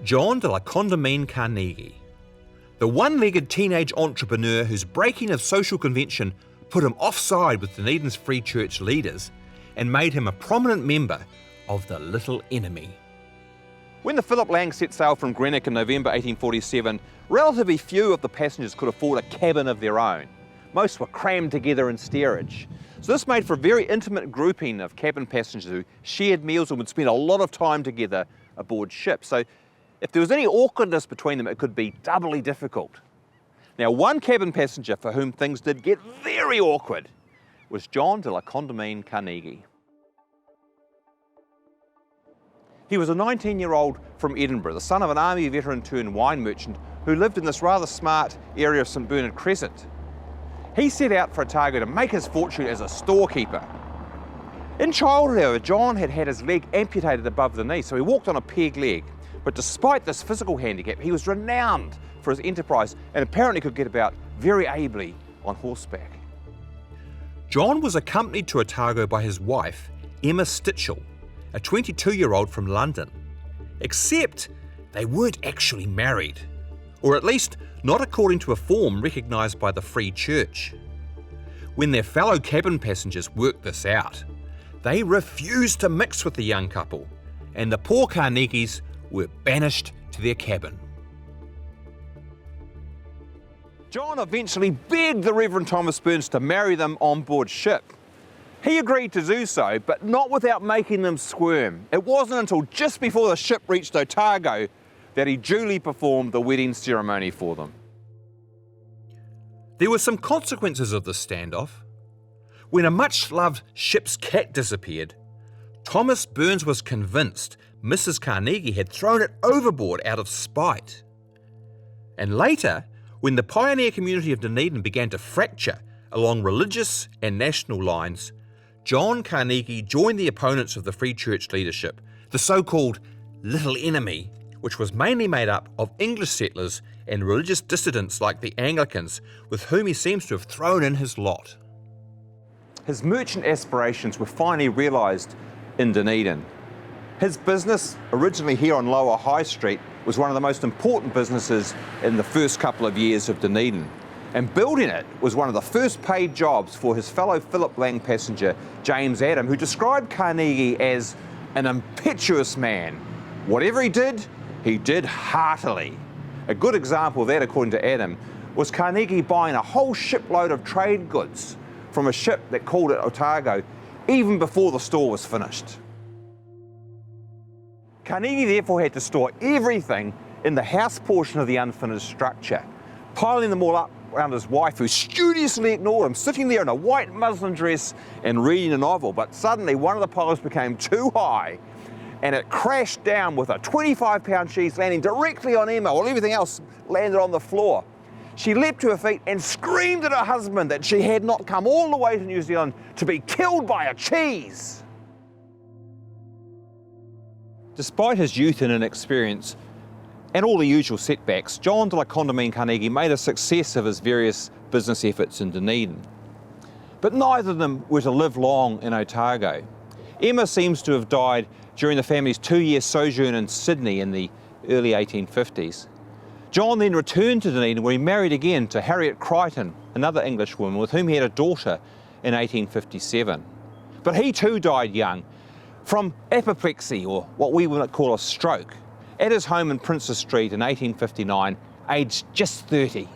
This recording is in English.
John de la Condamine Carnegie, the one-legged teenage entrepreneur whose breaking of social convention put him offside with Dunedin's Free Church leaders and made him a prominent member of the Little Enemy. When the Philip Lang set sail from Greenock in November 1847, relatively few of the passengers could afford a cabin of their own. Most were crammed together in steerage. So this made for a very intimate grouping of cabin passengers who shared meals and would spend a lot of time together aboard ship. So if there was any awkwardness between them, it could be doubly difficult. Now, one cabin passenger for whom things did get very awkward was John de la Condamine Carnegie. He was a 19-year-old from Edinburgh, the son of an army veteran turned wine merchant who lived in this rather smart area of St Bernard Crescent. He set out for Otago to make his fortune as a storekeeper. In childhood, however, John had had his leg amputated above the knee, so he walked on a peg leg. But despite this physical handicap, he was renowned for his enterprise and apparently could get about very ably on horseback. John was accompanied to Otago by his wife, Emma Stitchell, a 22-year-old from London. Except they weren't actually married, or at least not according to a form recognised by the Free Church. When their fellow cabin passengers worked this out, they refused to mix with the young couple, and the poor Carnegies were banished to their cabin. John eventually begged the Reverend Thomas Burns to marry them on board ship. He agreed to do so, but not without making them squirm. It wasn't until just before the ship reached Otago that he duly performed the wedding ceremony for them. There were some consequences of this standoff. When a much-loved ship's cat disappeared, Thomas Burns was convinced Mrs. Carnegie had thrown it overboard out of spite. And later, when the pioneer community of Dunedin began to fracture along religious and national lines, John Carnegie joined the opponents of the Free Church leadership, the so-called Little Enemy, which was mainly made up of English settlers and religious dissidents like the Anglicans, with whom he seems to have thrown in his lot. His merchant aspirations were finally realised in Dunedin. His business, originally here on Lower High Street, was one of the most important businesses in the first couple of years of Dunedin. And building it was one of the first paid jobs for his fellow Philip Lang passenger, James Adam, who described Carnegie as an impetuous man. Whatever he did heartily. A good example of that, according to Adam, was Carnegie buying a whole shipload of trade goods from a ship that called at Otago even before the store was finished. Carnegie therefore had to store everything in the house portion of the unfinished structure, piling them all up around his wife, who studiously ignored him, sitting there in a white muslin dress and reading a novel. But suddenly one of the piles became too high and it crashed down with a 25-pound cheese landing directly on Emma, while everything else landed on the floor. She leapt to her feet and screamed at her husband that she had not come all the way to New Zealand to be killed by a cheese. Despite his youth and inexperience, and all the usual setbacks, John de la Condamine Carnegie made a success of his various business efforts in Dunedin. But neither of them were to live long in Otago. Emma seems to have died during the family's 2-year sojourn in Sydney in the early 1850s. John then returned to Dunedin, where he married again to Harriet Crichton, another Englishwoman with whom he had a daughter in 1857. But he too died young from apoplexy, or what we would call a stroke, at his home in Princes Street in 1859, aged just 30.